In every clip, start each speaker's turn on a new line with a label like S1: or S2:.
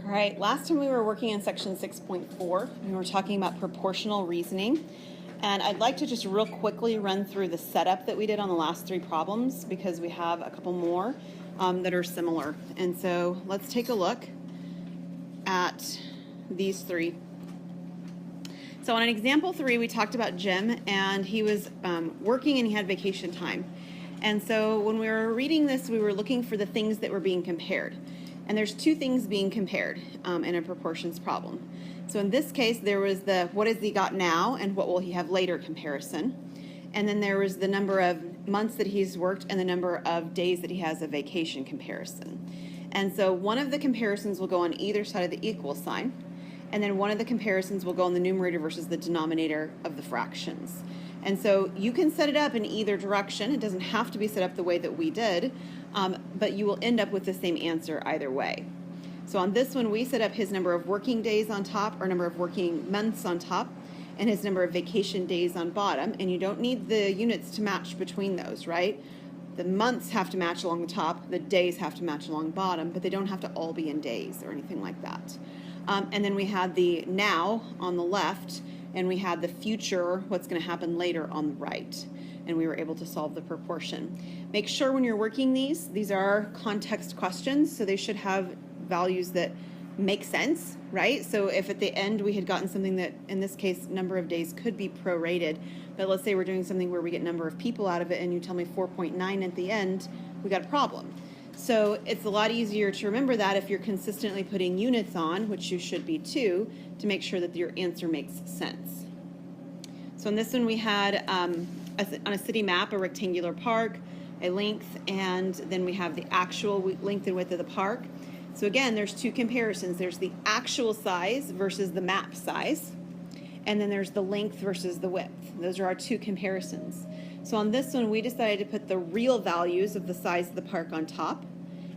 S1: All right, last time we were working in section 6.4, we were talking about proportional reasoning. And I'd like to just real quickly run through the setup that we did on the last three problems because we have a couple more that are similar. And so let's take a look at these three. So on an example 3, we talked about Jim, and he was working and he had vacation time. And so when we were reading this, we were looking for the things that were being compared. And there's two things being compared in a proportions problem. So in this case, there was the what has he got now and what will he have later comparison. And then there was the number of months that he's worked and the number of days that he has a vacation comparison. And so one of the comparisons will go on either side of the equal sign. And then one of the comparisons will go on the numerator versus the denominator of the fractions. And so you can set it up in either direction. It doesn't have to be set up the way that we did, but you will end up with the same answer either way. So on this one, we set up his number of working days on top, or number of working months on top, and his number of vacation days on bottom. And you don't need the units to match between those, right? The months have to match along the top, the days have to match along bottom, but they don't have to all be in days or anything like that. And then we had the now on the left, and we had the future, what's going to happen later on the right. And we were able to solve the proportion. Make sure when you're working these are context questions, so they should have values that make sense, right? So if at the end we had gotten something that, in this case, number of days could be prorated, but let's say we're doing something where we get number of people out of it and you tell me 4.9 at the end, we got a problem. So it's a lot easier to remember that if you're consistently putting units on, which you should be too, to make sure that your answer makes sense. So in this one we had, on a city map, a rectangular park, a length, and then we have the actual length and width of the park. So again, there's two comparisons. There's the actual size versus the map size, and then there's the length versus the width. Those are our two comparisons. So on this one, we decided to put the real values of the size of the park on top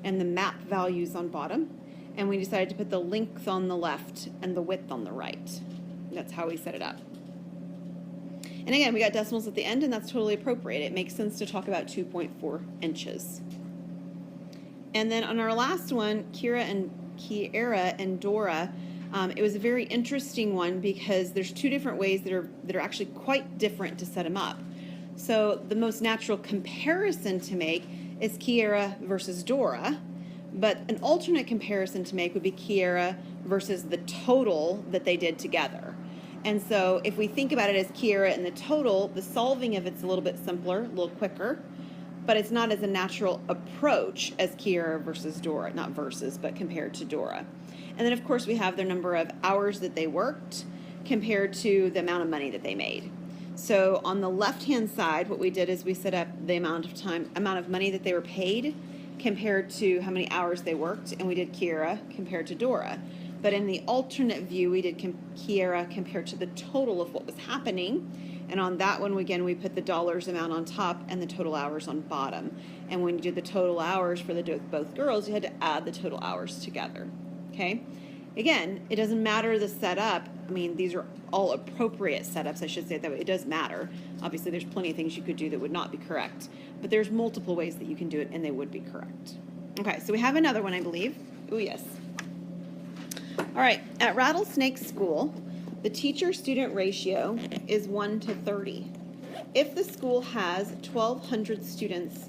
S1: and the map values on bottom, and we decided to put the length on the left and the width on the right. That's how we set it up. And again, we got decimals at the end, and that's totally appropriate. It makes sense to talk about 2.4 inches. And then on our last one, Kierra and Dora, it was a very interesting one because there's two different ways that are actually quite different to set them up. So the most natural comparison to make is Kierra versus Dora, but an alternate comparison to make would be Kierra versus the total that they did together. And so if we think about it as Kierra and the total, the solving of it's a little bit simpler, a little quicker, but it's not as a natural approach as Kierra versus Dora, not versus, but compared to Dora. And then of course we have their number of hours that they worked compared to the amount of money that they made. So on the left-hand side, what we did is we set up the amount of money that they were paid compared to how many hours they worked, and we did Kierra compared to Dora. But in the alternate view, we did Kierra compared to the total of what was happening. And on that one, again, we put the dollars amount on top and the total hours on bottom. And when you did the total hours for both girls, you had to add the total hours together. Okay? Again, it doesn't matter the setup. I mean, these are all appropriate setups, I should say it that way. It does matter. Obviously, there's plenty of things you could do that would not be correct. But there's multiple ways that you can do it, and they would be correct. Okay, so we have another one, I believe. Oh, yes. All right, at Rattlesnake School, the teacher-student ratio is 1 to 30. If the school has 1,200 students,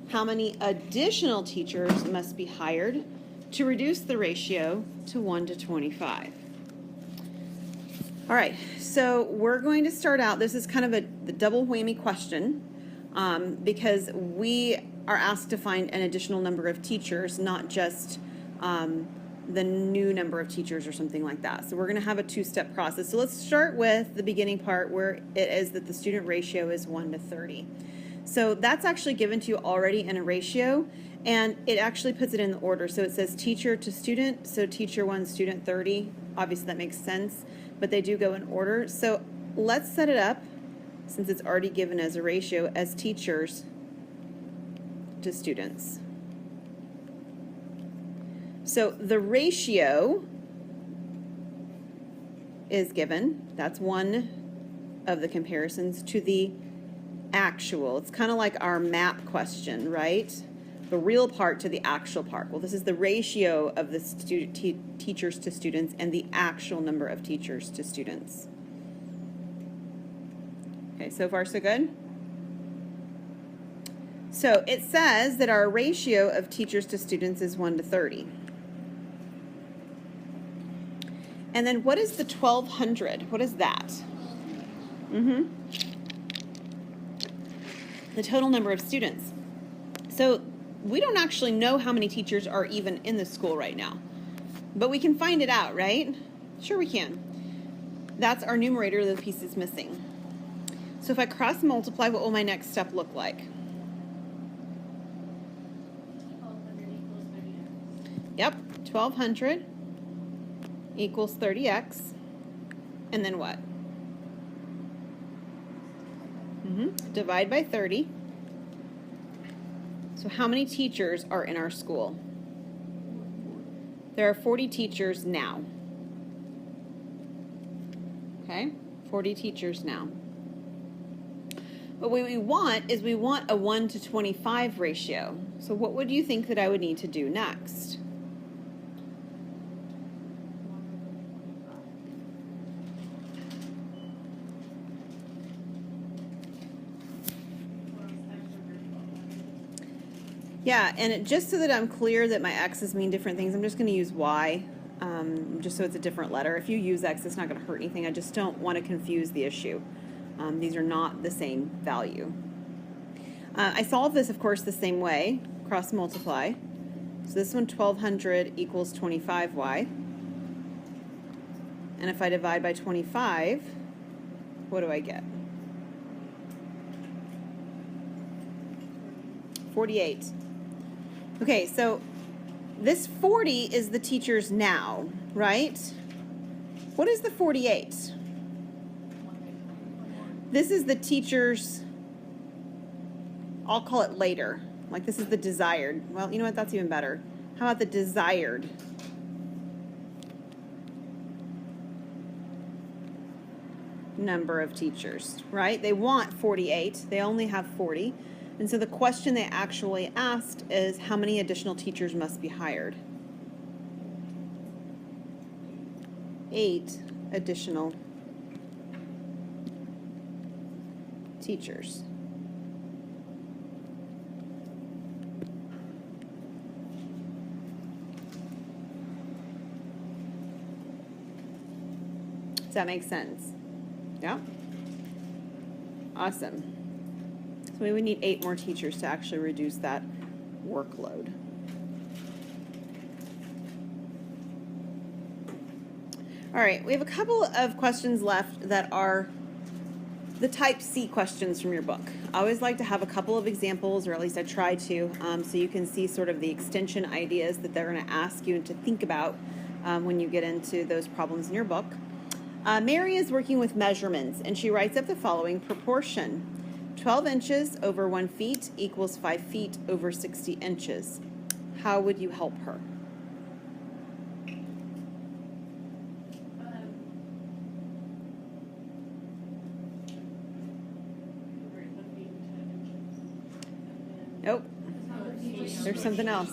S1: how many additional teachers must be hired to reduce the ratio to 1 to 25? All right, so we're going to start out, this is kind of the double whammy question because we are asked to find an additional number of teachers, not just the new number of teachers or something like that. So we're going to have a two-step process. So let's start with the beginning part where it is that the student ratio is 1 to 30. So that's actually given to you already in a ratio, and it actually puts it in the order. So it says teacher to student, so teacher 1, student 30. Obviously that makes sense, but they do go in order. So let's set it up, since it's already given as a ratio, as teachers to students. So the ratio is given, that's one of the comparisons, to the actual. It's kind of like our map question, right? the real part to the actual part. Well, this is the ratio of the teachers to students and the actual number of teachers to students. Okay, so far so good? So it says that our ratio of teachers to students is 1 to 30. And then what is the 1,200? What is that? The total number of students. So we don't actually know how many teachers are even in the school right now. But we can find it out, right? Sure we can. That's our numerator, the piece is missing. So if I cross multiply, what will my next step look like? Yep, 1,200 equals 30x. And then what? Divide by 30. So how many teachers are in our school? There are 40 teachers now. Okay, 40 teachers now. But what we want is we want a 1 to 25 ratio. So what would you think that I would need to do next? Yeah, and just so that I'm clear that my x's mean different things, I'm just going to use y, just so it's a different letter. If you use x, it's not going to hurt anything. I just don't want to confuse the issue. These are not the same value. I solve this, of course, the same way, cross multiply. So this one, 1,200 equals 25y. And if I divide by 25, what do I get? 48. Okay, so this 40 is the teachers now, right? What is the 48? This is the teachers, I'll call it later. Like this is the desired. Well, you know what, that's even better. How about the desired? Number of teachers, right? They want 48, they only have 40. And so the question they actually asked is how many additional teachers must be hired? 8 additional teachers. Does that make sense? Yeah? Awesome. So we would need 8 more teachers to actually reduce that workload. All right, we have a couple of questions left that are the type C questions from your book. I always like to have a couple of examples, or at least I try to, so you can see sort of the extension ideas that they're going to ask you to think about when you get into those problems in your book. Mary is working with measurements, and she writes up the following proportion. 12 inches over 1 feet equals 5 feet over 60 inches. How would you help her? Nope. There's something else.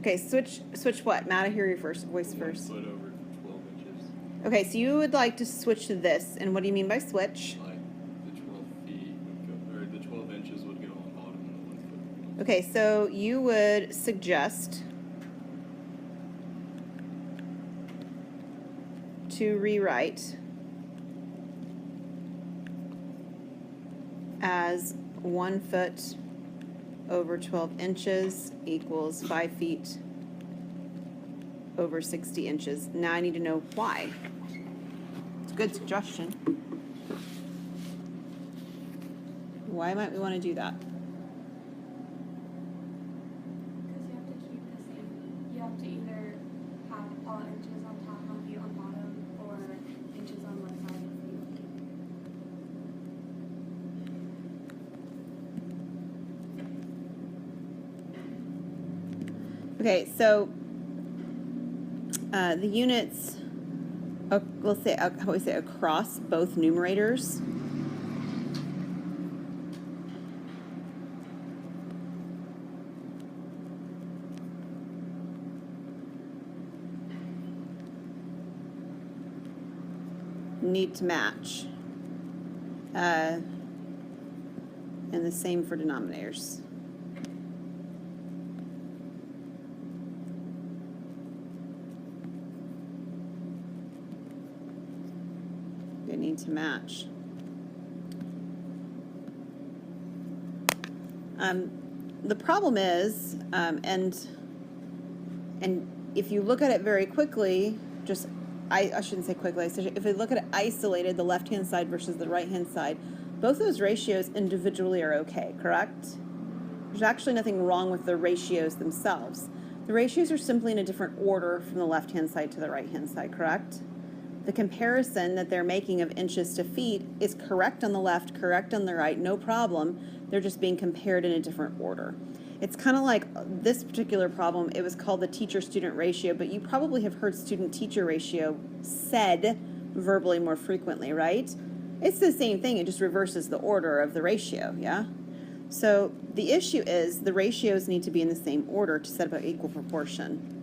S1: Okay, switch what? Matt, I hear your voice first.
S2: 1 foot over 12 inches.
S1: Okay, so you would like to switch to this, and what do you mean by switch?
S2: The 12 inches would go on the bottom and the 1 foot.
S1: Okay, so you would suggest to rewrite as 1 foot over 12 inches equals 5 feet over 60 inches. Now I need to know why. It's a good suggestion. Why might we want to do that?
S3: Because you have to either have all inches on top, half feet on bottom, or inches on one side of the
S1: Okay, so the units, we'll say, how we say, across both numerators. need to match. And the same for denominators. They need to match. The problem is, and if you look at it very quickly, I shouldn't say quickly, if we look at it isolated, the left-hand side versus the right-hand side, both those ratios individually are okay, correct? There's actually nothing wrong with the ratios themselves. The ratios are simply in a different order from the left-hand side to the right-hand side, correct? The comparison that they're making of inches to feet is correct on the left, correct on the right, no problem. They're just being compared in a different order. It's kind of like this particular problem, it was called the teacher-student ratio, but you probably have heard student-teacher ratio said verbally more frequently, right? It's the same thing, it just reverses the order of the ratio, yeah? So the issue is the ratios need to be in the same order to set up an equal proportion.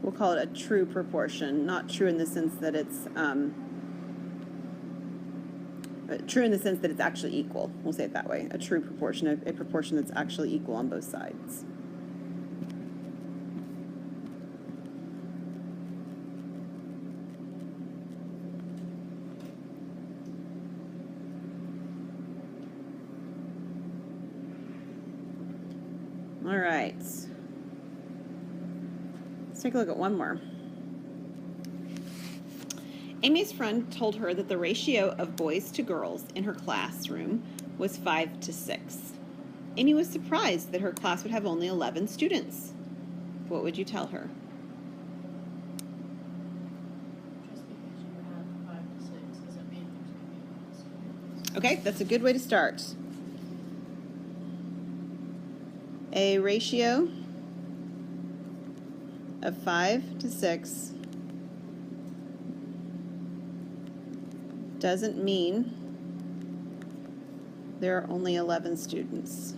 S1: We'll call it a true proportion, not true in the sense that it's true in the sense that it's actually equal. We'll say it that way. A true proportion, a proportion that's actually equal on both sides. All right. Let's take a look at one more. Amy's friend told her that the ratio of boys to girls in her classroom was 5 to 6. Amy was surprised that her class would have only 11 students. What would you tell her?
S4: Just because you have 5 to 6 doesn't mean there's going to be a lot of students.
S1: Okay, that's a good way to start. A ratio of 5 to 6 doesn't mean there are only 11 students.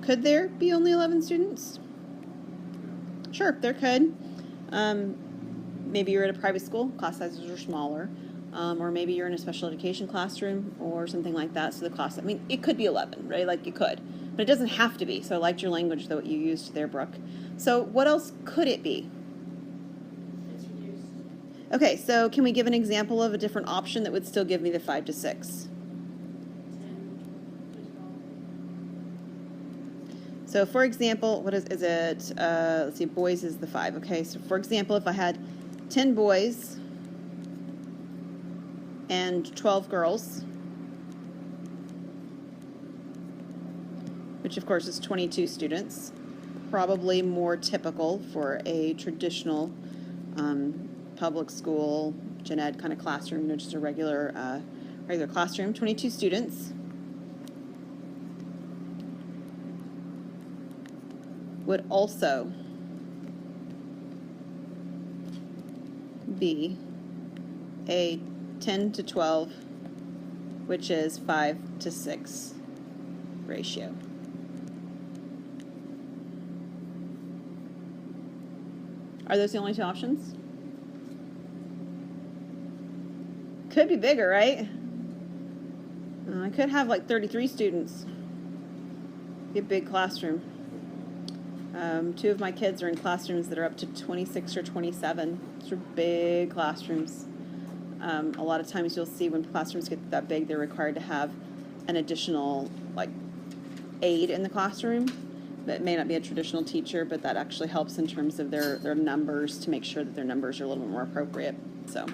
S1: Could there be only 11 students? Sure, there could. Maybe you're at a private school, class sizes are smaller. Or maybe you're in a special education classroom or something like that. So the class, I mean, it could be 11, right? Like it could, but it doesn't have to be. So I liked your language, though, what you used there, Brooke. So what else could it be?
S4: It's reduced.
S1: Okay, so can we give an example of a different option that would still give me the 5 to 6?
S4: 10 to 12.
S1: So for example, what is it? Let's see, boys is the 5. Okay, so for example, if I had 10 boys and 12 girls, which of course is 22 students, probably more typical for a traditional public school, gen ed kind of classroom, just a regular classroom, 22 students would also be a 10 to 12, which is 5 to 6 ratio. Are those the only two options? Could be bigger, right? I could have like 33 students. Be a big classroom. 2 of my kids are in classrooms that are up to 26 or 27. Those are big classrooms. A lot of times you'll see when classrooms get that big, they're required to have an additional aide in the classroom. That may not be a traditional teacher, but that actually helps in terms of their numbers to make sure that their numbers are a little bit more appropriate. So.